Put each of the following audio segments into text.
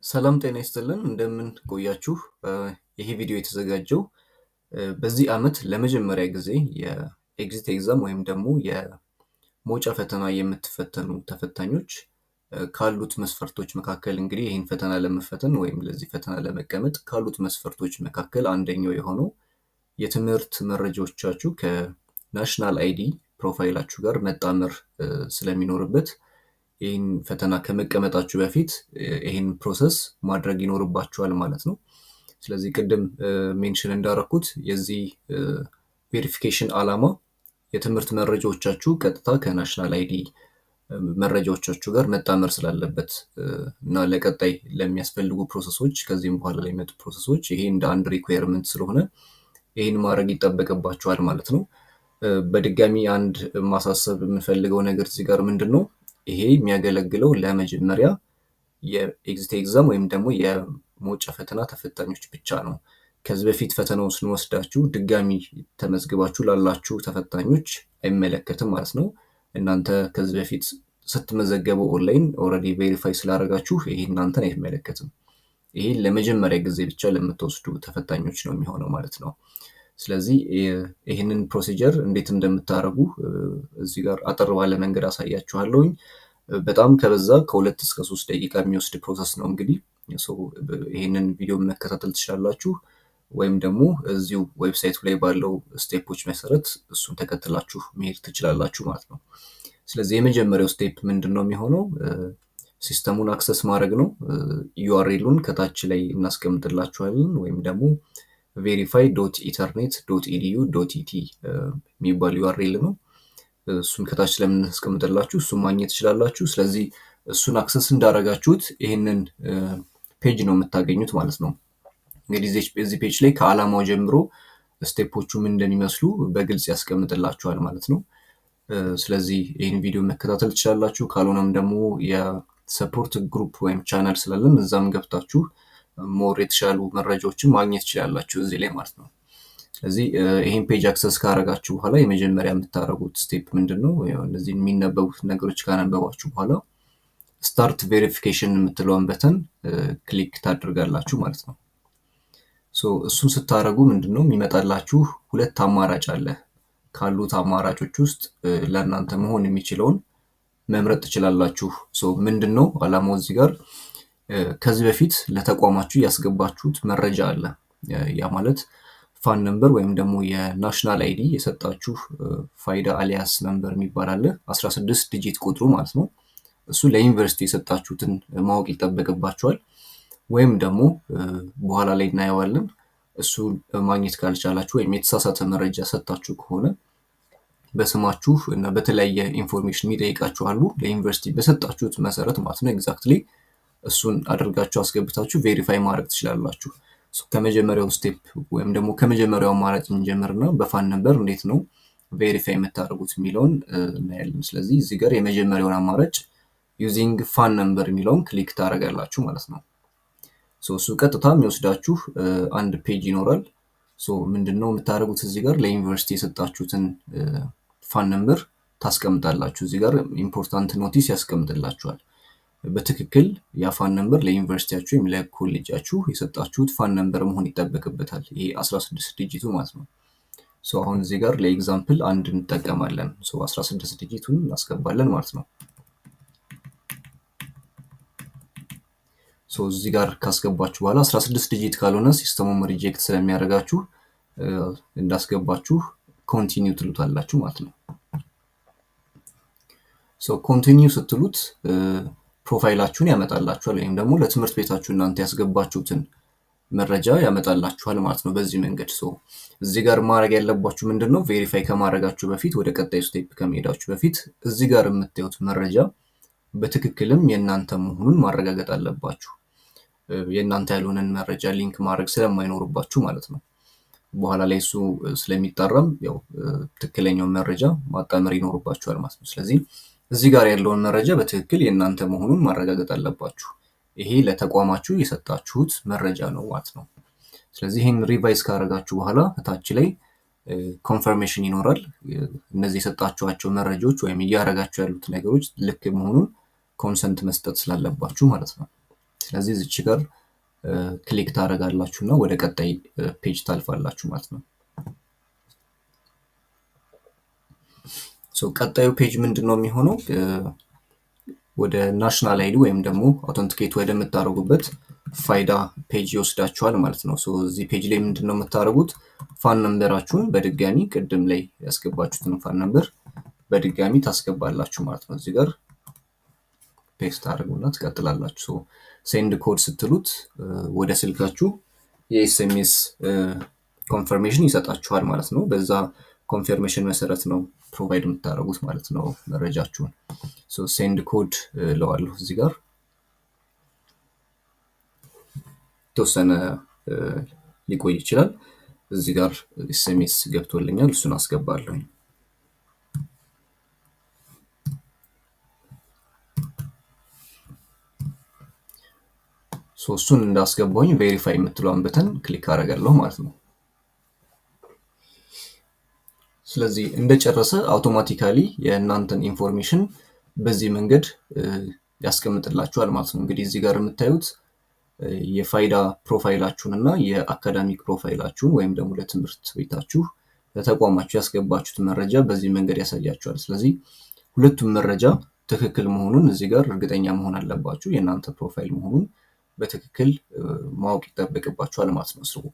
ሰላም ጤና ይስጥልን እንደምን ቆያችሁ? ይሄ ቪዲዮ የተዘጋጀው በዚህ ዓመት ለመጀመሪያ ጊዜ የኤግዚት ኤግዛም ወይም ደግሞ የመውጫ ፈተና የምትፈተኑ ተፈታኞች ካሉት መስፈርቶች መካከል እንግዲህ ይህን ፈተና ለመፈተን ወይም ለዚህ ፈተና ለመቀመጥ ካሉት መስፈርቶች መካከል አንደኛው የሆነው የትምህርት መረጃዎቻችሁ ከናሽናል አይዲ ፕሮፋይላችሁ ጋር መጣመር ስለሚኖርበት ይህን ፈተና ከመቀመጣችሁ በፊት ይህን ፕሮሰስ ማድረግ ይኖርባችኋል ማለት ነው። ስለዚህ ቅድም ሜንሽን እንዳረኩት የዚህ ቬሪፊኬሽን ዓላማ የትምህርት መረጃዎቻችሁ ቀጥታ ከናሽናል አይዲ መረጃዎቻችሁ ጋር መጣመር ስላለበት እና ለቀጣይ ለሚያስፈልጉ ፕሮሰሶች ከዚህም በኋላ ለሚመጡ ፕሮሰሶች ይሄ እንደ አንድ ሪኳየርመንት ስለሆነ ይህን ማድረግ ይጠበቅባችኋል ማለት ነው። በድጋሚ አንድ ማሳሰብ የምፈልገው ነገር እዚህ ጋር ምንድን ነው? ይሄ የሚያገለግለው ለመጀመሪያ የኤግዚት ኤግዛም ወይም ደግሞ የመውጫ ፈተና ተፈታኞች ብቻ ነው። ከዚህ በፊት ፈተናውን ስንወስዳችሁ ድጋሚ ተመዝግባችሁ ላላችሁ ተፈታኞች አይመለከትም ማለት ነው። እናንተ ከዚህ በፊት ስትመዘገቡ ኦንላይን ኦልሬዲ ቬሪፋይ ስላደረጋችሁ ይሄ እናንተን አይመለከትም። ይሄ ለመጀመሪያ ጊዜ ብቻ ለምትወስዱ ተፈታኞች ነው የሚሆነው ማለት ነው። ስለዚህ ይህንን ፕሮሲጀር እንዴት እንደምታደርጉ እዚህ ጋር አጠር ባለ መንገድ አሳያችኋለሁኝ። በጣም ከበዛ ከ2 እስከ 3 ደቂቃ የሚወስድ ፕሮሰስ ነው። እንግዲህ ይህንን ቪዲዮ መከታተል ትችላላችሁ፣ ወይም ደግሞ እዚሁ ዌብሳይቱ ላይ ባለው ስቴፖች መሰረት እሱን ተከትላችሁ መሄድ ትችላላችሁ ማለት ነው። ስለዚህ የመጀመሪያው ስቴፕ ምንድን ነው የሚሆነው? ሲስተሙን አክሰስ ማድረግ ነው። ዩአርኤሉን ከታች ላይ እናስቀምጥላችኋለን ወይም ደግሞ verify.ethernet.edu.et የሚባል ዩአርኤል ነው። እሱን ከታች ስለምናስቀምጥላችሁ እሱን ማግኘት ትችላላችሁ። ስለዚህ እሱን አክሰስ እንዳረጋችሁት ይህንን ፔጅ ነው የምታገኙት ማለት ነው። እንግዲህ እዚህ ፔጅ ላይ ከዓላማው ጀምሮ ስቴፖቹ ምን እንደሚመስሉ በግልጽ ያስቀምጥላችኋል ማለት ነው። ስለዚህ ይህን ቪዲዮ መከታተል ትችላላችሁ። ካልሆነም ደግሞ የሰፖርት ግሩፕ ወይም ቻናል ስላለን እዛም ገብታችሁ ሞር የተሻሉ መረጃዎችን ማግኘት ትችላላችሁ እዚህ ላይ ማለት ነው። ስለዚህ ይህን ፔጅ አክሰስ ካረጋችሁ በኋላ የመጀመሪያ የምታደርጉት ስቴፕ ምንድን ነው? እነዚህ የሚነበቡት ነገሮች ካነበባችሁ በኋላ ስታርት ቬሪፊኬሽን የምትለውን በተን ክሊክ ታደርጋላችሁ ማለት ነው። እሱን ስታደርጉ ምንድን ነው የሚመጣላችሁ? 2 አማራጭ አለ። ካሉት አማራጮች ውስጥ ለእናንተ መሆን የሚችለውን መምረጥ ትችላላችሁ። ምንድን ነው ዓላማው? እዚህ ጋር ከዚህ በፊት ለተቋማችሁ ያስገባችሁት መረጃ አለ። ያ ማለት ፋን ነምበር ወይም ደግሞ የናሽናል አይዲ የሰጣችሁ ፋይዳ አሊያስ ነምበር የሚባል አለ። 16 ዲጂት ቁጥሩ ማለት ነው። እሱ ለዩኒቨርሲቲ የሰጣችሁትን ማወቅ ይጠበቅባችኋል። ወይም ደግሞ በኋላ ላይ እናየዋለን። እሱ ማግኘት ካልቻላችሁ ወይም የተሳሳተ መረጃ ሰጣችሁ ከሆነ በስማችሁ እና በተለያየ ኢንፎርሜሽን የሚጠይቃችሁ አሉ። ለዩኒቨርሲቲ በሰጣችሁት መሰረት ማለት ነው ኤግዛክትሊ እሱን አድርጋችሁ አስገብታችሁ ቬሪፋይ ማድረግ ትችላላችሁ። ከመጀመሪያው ስቴፕ ወይም ደግሞ ከመጀመሪያው አማራጭ እንጀምርና በፋን ነምበር እንዴት ነው ቬሪፋይ የምታደርጉት የሚለውን እናያለን። ስለዚህ እዚህ ጋር የመጀመሪያውን አማራጭ ዩዚንግ ፋን ነምበር የሚለውን ክሊክ ታደርጋላችሁ ማለት ነው። እሱ ቀጥታ የሚወስዳችሁ አንድ ፔጅ ይኖራል። ምንድነው የምታደርጉት? እዚህ ጋር ለዩኒቨርሲቲ የሰጣችሁትን ፋን ነምበር ታስቀምጣላችሁ። እዚህ ጋር ኢምፖርታንት ኖቲስ ያስቀምጥላችኋል። በትክክል የፋን ነምበር ለዩኒቨርሲቲያችሁ ወይም ለኮሌጃችሁ የሰጣችሁት ፋን ነምበር መሆን ይጠበቅበታል። ይሄ 16 ዲጂቱ ማለት ነው። አሁን እዚህ ጋር ለኤግዛምፕል አንድ እንጠቀማለን። 16 ዲጂቱን እናስገባለን ማለት ነው። እዚህ ጋር ካስገባችሁ በኋላ 16 ዲጂት ካልሆነ ሲስተሙን ሪጀክት ስለሚያደርጋችሁ እንዳስገባችሁ ኮንቲኒው ትሉታላችሁ ማለት ነው። ኮንቲኒው ስትሉት ፕሮፋይላችሁን ያመጣላችኋል ወይም ደግሞ ለትምህርት ቤታችሁ እናንተ ያስገባችሁትን መረጃ ያመጣላችኋል ማለት ነው። በዚህ መንገድ እዚህ ጋር ማድረግ ያለባችሁ ምንድን ነው? ቬሪፋይ ከማድረጋችሁ በፊት ወደ ቀጣዩ ስቴፕ ከመሄዳችሁ በፊት እዚህ ጋር የምታዩት መረጃ በትክክልም የእናንተ መሆኑን ማረጋገጥ አለባችሁ። የእናንተ ያልሆነን መረጃ ሊንክ ማድረግ ስለማይኖርባችሁ ማለት ነው። በኋላ ላይ እሱ ስለሚጣራም ያው ትክክለኛውን መረጃ ማጣመር ይኖርባችኋል ማለት ነው። ስለዚህ እዚህ ጋር ያለውን መረጃ በትክክል የእናንተ መሆኑን ማረጋገጥ አለባችሁ። ይሄ ለተቋማችሁ የሰጣችሁት መረጃ ነው ማለት ነው። ስለዚህ ይህን ሪቫይዝ ካደረጋችሁ በኋላ እታች ላይ ኮንፈርሜሽን ይኖራል። እነዚህ የሰጣችኋቸው መረጃዎች ወይም እያደረጋችሁ ያሉት ነገሮች ልክ መሆኑን ኮንሰንት መስጠት ስላለባችሁ ማለት ነው። ስለዚህ እዚች ጋር ክሊክ ታደርጋላችሁ እና ወደ ቀጣይ ፔጅ ታልፋላችሁ ማለት ነው። ቀጣዩ ፔጅ ምንድን ነው የሚሆነው? ወደ ናሽናል አይዲ ወይም ደግሞ አውተንቲኬት ወደምታደርጉበት ፋይዳ ፔጅ ይወስዳችኋል ማለት ነው። እዚህ ፔጅ ላይ ምንድን ነው የምታደርጉት? ፋን ነምበራችሁን በድጋሚ ቅድም ላይ ያስገባችሁትን ፋን ነምበር በድጋሚ ታስገባላችሁ ማለት ነው። እዚህ ጋር ፔስት አድርጉና ትቀጥላላችሁ። ሴንድ ኮድ ስትሉት ወደ ስልካችሁ የኤስኤምኤስ ኮንፈርሜሽን ይሰጣችኋል ማለት ነው። በዛ ኮንፈርሜሽን መሰረት ነው ፕሮቫይድ የምታደርጉት ማለት ነው መረጃችሁን። ሴንድ ኮድ ለዋለሁ እዚህ ጋር የተወሰነ ሊቆይ ይችላል። እዚህ ጋር ኤስኤምኤስ ገብቶልኛል፣ እሱን አስገባለሁ። እሱን እንዳስገባሁኝ ቬሪፋይ የምትለውን በተን ክሊክ አደርጋለሁ ማለት ነው። ስለዚህ እንደጨረሰ አውቶማቲካሊ የእናንተን ኢንፎርሜሽን በዚህ መንገድ ያስቀምጥላችኋል ማለት ነው። እንግዲህ እዚህ ጋር የምታዩት የፋይዳ ፕሮፋይላችሁን እና የአካዳሚክ ፕሮፋይላችሁን ወይም ደግሞ ለትምህርት ቤታችሁ ለተቋማችሁ ያስገባችሁት መረጃ በዚህ መንገድ ያሳያችኋል። ስለዚህ ሁለቱም መረጃ ትክክል መሆኑን እዚህ ጋር እርግጠኛ መሆን አለባችሁ። የእናንተ ፕሮፋይል መሆኑን በትክክል ማወቅ ይጠበቅባችኋል ማለት ነው።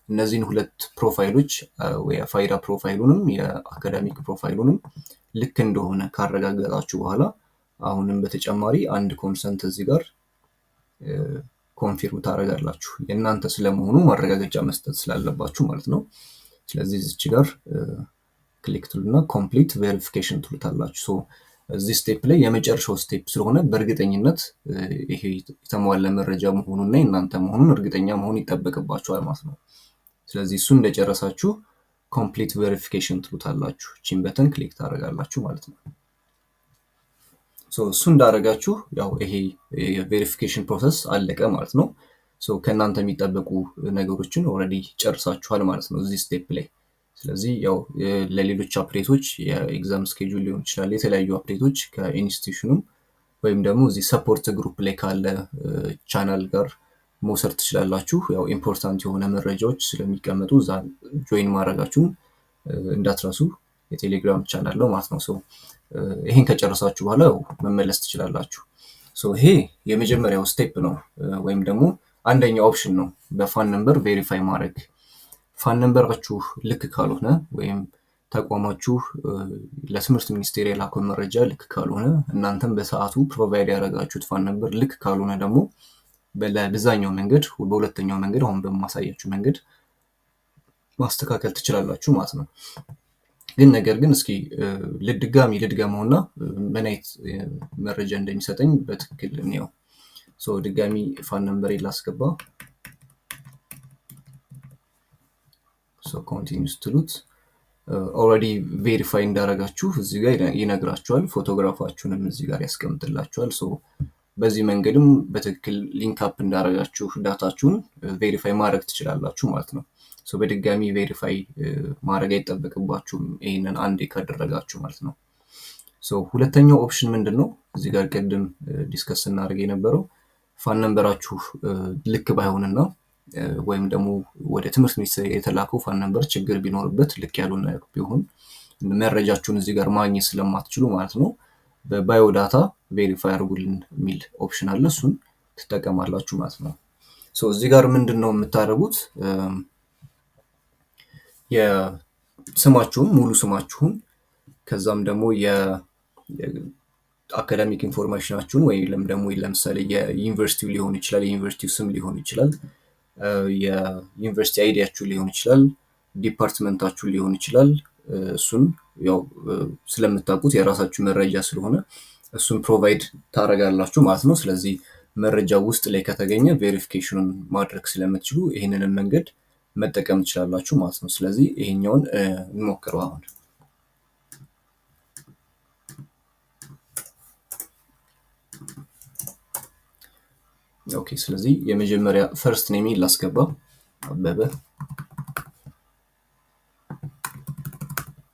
እነዚህን ሁለት ፕሮፋይሎች የፋይዳ ፕሮፋይሉንም የአካዳሚክ ፕሮፋይሉንም ልክ እንደሆነ ካረጋገጣችሁ በኋላ አሁንም በተጨማሪ አንድ ኮንሰንት እዚህ ጋር ኮንፊርም ታደርጋላችሁ። የእናንተ ስለመሆኑ ማረጋገጫ መስጠት ስላለባችሁ ማለት ነው። ስለዚህ እዚች ጋር ክሊክ ትሉና ኮምፕሊት ቬሪፊኬሽን ትሉታላችሁ። እዚህ ስቴፕ ላይ የመጨረሻው ስቴፕ ስለሆነ በእርግጠኝነት ይሄ የተሟላ መረጃ መሆኑና የእናንተ መሆኑን እርግጠኛ መሆን ይጠበቅባችኋል ማለት ነው። ስለዚህ እሱ እንደጨረሳችሁ ኮምፕሊት ቬሪፊኬሽን ትሉታላችሁ። እቺን በተን ክሊክ ታደርጋላችሁ ማለት ነው። እሱ እንዳደረጋችሁ ያው ይሄ የቬሪፊኬሽን ፕሮሰስ አለቀ ማለት ነው። ከእናንተ የሚጠበቁ ነገሮችን ኦልሬዲ ጨርሳችኋል ማለት ነው እዚህ ስቴፕ ላይ። ስለዚህ ያው ለሌሎች አፕዴቶች የኤግዛም ስኬጁል ሊሆን ይችላል፣ የተለያዩ አፕዴቶች ከኢንስቲትዩሽኑም ወይም ደግሞ እዚህ ሰፖርት ግሩፕ ላይ ካለ ቻናል ጋር መውሰድ ትችላላችሁ። ያው ኢምፖርታንት የሆነ መረጃዎች ስለሚቀመጡ እዛ ጆይን ማድረጋችሁን እንዳትረሱ። የቴሌግራም ቻናል ነው ማለት ነው። ይሄን ከጨረሳችሁ በኋላ መመለስ ትችላላችሁ። ይሄ የመጀመሪያው ስቴፕ ነው ወይም ደግሞ አንደኛው ኦፕሽን ነው በፋን ነምበር ቬሪፋይ ማድረግ። ፋን ነምበራችሁ ልክ ካልሆነ ወይም ተቋማችሁ ለትምህርት ሚኒስቴር የላከው መረጃ ልክ ካልሆነ እናንተም በሰዓቱ ፕሮቫይድ ያደረጋችሁት ፋን ነምበር ልክ ካልሆነ ደግሞ በዛኛው መንገድ በሁለተኛው መንገድ አሁን በማሳያችሁ መንገድ ማስተካከል ትችላላችሁ ማለት ነው። ነገር ግን እስኪ ልድገመውና ምን አይነት መረጃ እንደሚሰጠኝ በትክክል እንየው። ድጋሚ ፋን ነምበር ላስገባ። ኮንቲኒው ስትሉት ኦልሬዲ ቬሪፋይ እንዳደረጋችሁ እዚህ ጋር ይነግራችኋል። ፎቶግራፋችሁንም እዚህ ጋር ያስቀምጥላችኋል። በዚህ መንገድም በትክክል ሊንክ አፕ እንዳደረጋችሁ ዳታችሁን ቬሪፋይ ማድረግ ትችላላችሁ ማለት ነው። በድጋሚ ቬሪፋይ ማድረግ አይጠበቅባችሁም ይህንን አንዴ ካደረጋችሁ ማለት ነው። ሁለተኛው ኦፕሽን ምንድን ነው? እዚህ ጋር ቅድም ዲስከስ እናደርግ የነበረው ፋን ነምበራችሁ ልክ ባይሆንና ወይም ደግሞ ወደ ትምህርት ሚኒስቴር የተላከው ፋን ነምበር ችግር ቢኖርበት ልክ ያልሆነ ቢሆን መረጃችሁን እዚህ ጋር ማግኘት ስለማትችሉ ማለት ነው በባዮዳታ ቬሪፋይ አድርጉልን የሚል ኦፕሽን አለ። እሱን ትጠቀማላችሁ ማለት ነው። እዚህ ጋር ምንድን ነው የምታደርጉት? የስማችሁን ሙሉ ስማችሁን ከዛም ደግሞ የአካዳሚክ ኢንፎርሜሽናችሁን ወይም ደግሞ ለምሳሌ የዩኒቨርሲቲው ሊሆን ይችላል፣ የዩኒቨርሲቲው ስም ሊሆን ይችላል፣ የዩኒቨርሲቲ አይዲያችሁ ሊሆን ይችላል፣ ዲፓርትመንታችሁ ሊሆን ይችላል። እሱን ያው ስለምታውቁት የራሳችሁ መረጃ ስለሆነ እሱን ፕሮቫይድ ታደርጋላችሁ ማለት ነው። ስለዚህ መረጃ ውስጥ ላይ ከተገኘ ቬሪፊኬሽኑን ማድረግ ስለምትችሉ ይህንንም መንገድ መጠቀም ትችላላችሁ ማለት ነው። ስለዚህ ይሄኛውን እንሞክረው አሁን። ኦኬ፣ ስለዚህ የመጀመሪያ ፈርስት ኔም ላስገባ አበበ።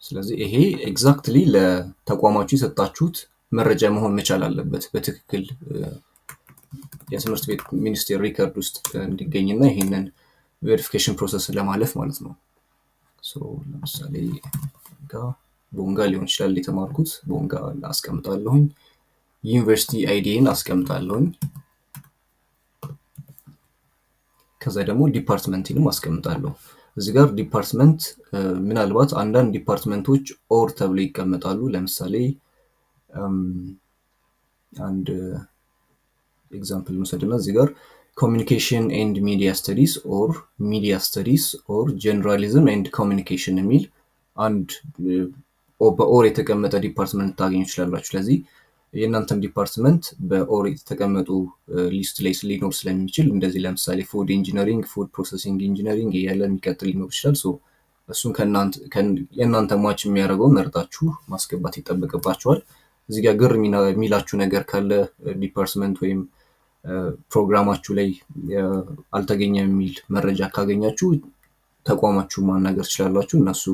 ስለዚህ ይሄ ኤግዛክትሊ ለተቋማችሁ የሰጣችሁት መረጃ መሆን መቻል አለበት። በትክክል የትምህርት ቤት ሚኒስቴር ሪከርድ ውስጥ እንዲገኝና ይሄንን ቬሪፊኬሽን ፕሮሰስ ለማለፍ ማለት ነው። ለምሳሌ ቦንጋ ሊሆን ይችላል የተማርኩት፣ ቦንጋ አስቀምጣለሁኝ። ዩኒቨርሲቲ አይዲን አስቀምጣለሁኝ። ከዛ ደግሞ ዲፓርትመንትንም አስቀምጣለሁ። እዚህ ጋር ዲፓርትመንት ምናልባት አንዳንድ ዲፓርትመንቶች ኦር ተብሎ ይቀመጣሉ። ለምሳሌ አንድ ኤግዛምፕል እንውሰድና እዚህ ጋር ኮሚኒኬሽን ኤንድ ሚዲያ ስተዲስ ኦር ሚዲያ ስተዲስ ኦር ጀነራሊዝም ኤንድ ኮሚኒኬሽን የሚል አንድ በኦር የተቀመጠ ዲፓርትመንት ታገኙ ይችላላችሁ። ስለዚህ የእናንተም ዲፓርትመንት በኦር የተቀመጡ ሊስት ላይ ሊኖር ስለሚችል እንደዚህ ለምሳሌ ፉድ ኢንጂነሪንግ፣ ፉድ ፕሮሰሲንግ ኢንጂነሪንግ እያለ የሚቀጥል ሊኖር ይችላል። እሱን የእናንተ ማች የሚያደርገው መርጣችሁ ማስገባት ይጠበቅባችኋል። እዚህ ጋር ግር የሚላችሁ ነገር ካለ ዲፓርትመንት ወይም ፕሮግራማችሁ ላይ አልተገኘም የሚል መረጃ ካገኛችሁ ተቋማችሁ ማናገር ትችላላችሁ፣ እነሱ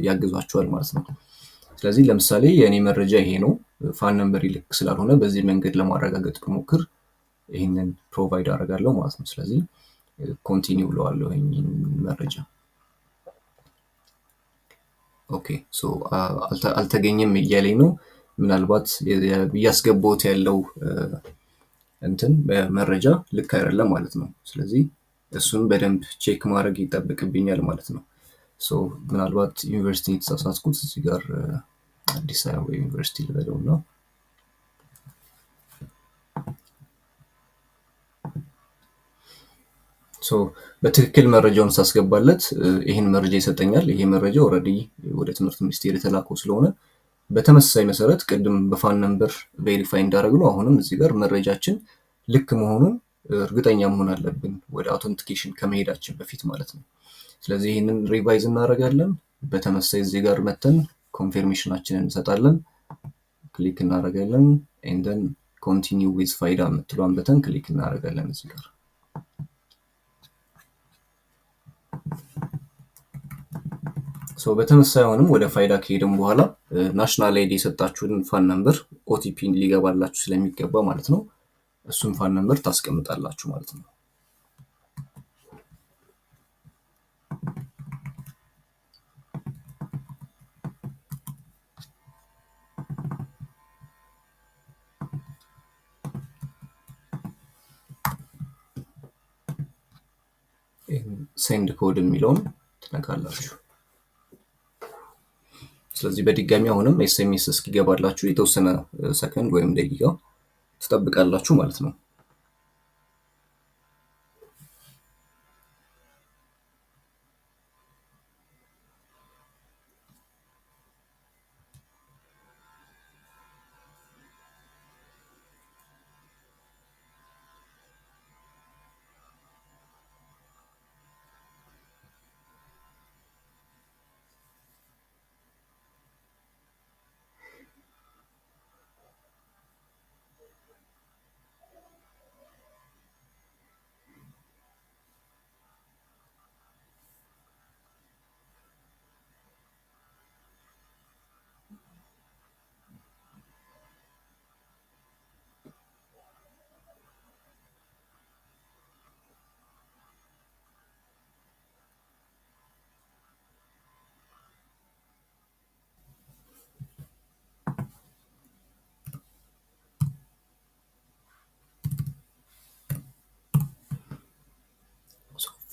ያግዟችኋል ማለት ነው። ስለዚህ ለምሳሌ የእኔ መረጃ ይሄ ነው፣ ፋን ነምበር ልክ ስላልሆነ በዚህ መንገድ ለማረጋገጥ ብሞክር ይህንን ፕሮቫይድ አደርጋለሁ ማለት ነው። ስለዚህ ኮንቲኒው ብለዋለሁ ይህን መረጃ። ኦኬ አልተገኘም እያለኝ ነው። ምናልባት እያስገባሁት ያለው መረጃ ልክ አይደለም ማለት ነው። ስለዚህ እሱን በደንብ ቼክ ማድረግ ይጠበቅብኛል ማለት ነው። ምናልባት ዩኒቨርሲቲ የተሳሳትኩት እዚህ ጋር አዲስ አበባ ዩኒቨርሲቲ ልበለው ነው። በትክክል መረጃውን ሳስገባለት ይህን መረጃ ይሰጠኛል። ይሄ መረጃ ኦልሬዲ ወደ ትምህርት ሚኒስቴር የተላከው ስለሆነ በተመሳሳይ መሰረት ቅድም በፋን ነምበር ቬሪፋይ እንዳደረግነው አሁንም እዚህ ጋር መረጃችን ልክ መሆኑን እርግጠኛ መሆን አለብን ወደ አውተንቲኬሽን ከመሄዳችን በፊት ማለት ነው። ስለዚህ ይህንን ሪቫይዝ እናደርጋለን። በተመሳሳይ እዚህ ጋር መተን ኮንፊርሜሽናችንን እንሰጣለን፣ ክሊክ እናደርጋለን። ኤንደን ኮንቲኒው ዊዝ ፋይዳ የምትሏን በተን ክሊክ እናደርጋለን እዚህ ጋር። በተመሳሳይ አሁንም ወደ ፋይዳ ከሄድን በኋላ ናሽናል አይዲ የሰጣችሁን ፋን ነምበር ኦቲፒ ሊገባላችሁ ስለሚገባ ማለት ነው እሱን ፋን ነምበር ታስቀምጣላችሁ ማለት ነው። ሴንድ ኮድ የሚለውን ትነካላችሁ። ስለዚህ በድጋሚ አሁንም ኤስኤምኤስ እስኪገባላችሁ የተወሰነ ሰከንድ ወይም ደቂቃ ትጠብቃላችሁ ማለት ነው።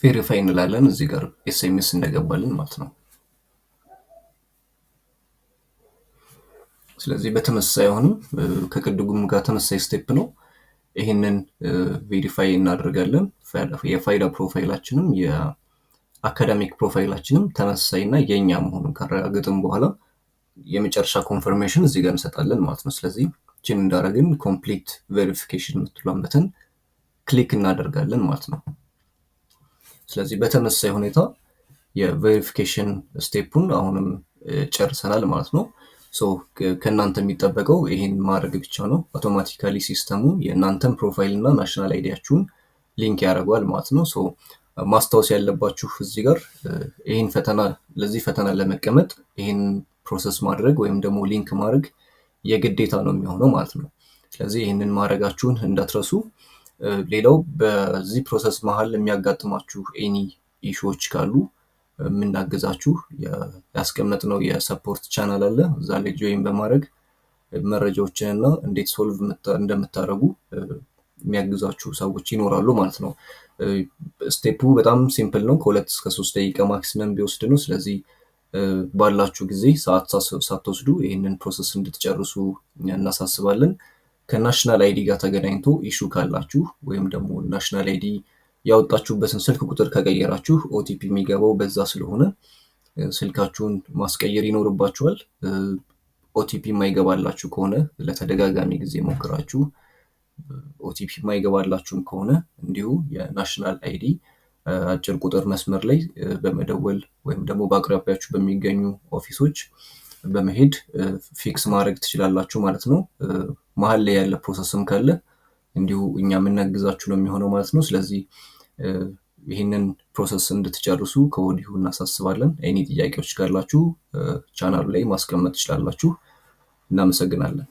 ቬሪፋይ እንላለን እዚህ ጋር ኤስኤምኤስ እንደገባልን ማለት ነው። ስለዚህ በተመሳሳይ አሁንም ከቅድሙም ጋር ተመሳሳይ ስቴፕ ነው። ይህንን ቬሪፋይ እናደርጋለን። የፋይዳ ፕሮፋይላችንም የአካዳሚክ ፕሮፋይላችንም ተመሳሳይና የኛ መሆኑን ካረጋገጥን በኋላ የመጨረሻ ኮንፈርሜሽን እዚህ ጋር እንሰጣለን ማለት ነው። ስለዚህ ችን እንዳደረግን ኮምፕሊት ቬሪፊኬሽን የምትሏን በተን ክሊክ እናደርጋለን ማለት ነው። ስለዚህ በተመሳሳይ ሁኔታ የቬሪፊኬሽን ስቴፑን አሁንም ጨርሰናል ማለት ነው። ከእናንተ የሚጠበቀው ይሄን ማድረግ ብቻ ነው። አውቶማቲካሊ ሲስተሙ የእናንተን ፕሮፋይል እና ናሽናል አይዲያችሁን ሊንክ ያደርገዋል ማለት ነው። ማስታወስ ያለባችሁ እዚህ ጋር ይህን ፈተና ለዚህ ፈተና ለመቀመጥ ይህን ፕሮሰስ ማድረግ ወይም ደግሞ ሊንክ ማድረግ የግዴታ ነው የሚሆነው ማለት ነው። ስለዚህ ይህንን ማድረጋችሁን እንዳትረሱ። ሌላው በዚህ ፕሮሰስ መሀል የሚያጋጥማችሁ ኤኒ ኢሹዎች ካሉ የምናግዛችሁ ያስቀመጥነው የሰፖርት ቻናል አለ። እዛ ላይ ጆይን በማድረግ መረጃዎችንና እንዴት ሶልቭ እንደምታደርጉ የሚያግዛችሁ ሰዎች ይኖራሉ ማለት ነው። ስቴፑ በጣም ሲምፕል ነው። ከ2 እስከ 3 ደቂቃ ማክሲመም ቢወስድ ነው። ስለዚህ ባላችሁ ጊዜ ሰዓት ሳትወስዱ ይህንን ፕሮሰስ እንድትጨርሱ እናሳስባለን። ከናሽናል አይዲ ጋር ተገናኝቶ ኢሹ ካላችሁ ወይም ደግሞ ናሽናል አይዲ ያወጣችሁበትን ስልክ ቁጥር ከቀየራችሁ ኦቲፒ የሚገባው በዛ ስለሆነ ስልካችሁን ማስቀየር ይኖርባችኋል። ኦቲፒ የማይገባላችሁ ከሆነ ለተደጋጋሚ ጊዜ ሞክራችሁ ኦቲፒ የማይገባላችሁም ከሆነ እንዲሁ የናሽናል አይዲ አጭር ቁጥር መስመር ላይ በመደወል ወይም ደግሞ በአቅራቢያችሁ በሚገኙ ኦፊሶች በመሄድ ፊክስ ማድረግ ትችላላችሁ ማለት ነው። መሀል ላይ ያለ ፕሮሰስም ካለ እንዲሁ እኛ የምናግዛችሁ ነው የሚሆነው ማለት ነው። ስለዚህ ይህንን ፕሮሰስ እንድትጨርሱ ከወዲሁ እናሳስባለን። ኤኒ ጥያቄዎች ካላችሁ ቻናሉ ላይ ማስቀመጥ ትችላላችሁ። እናመሰግናለን።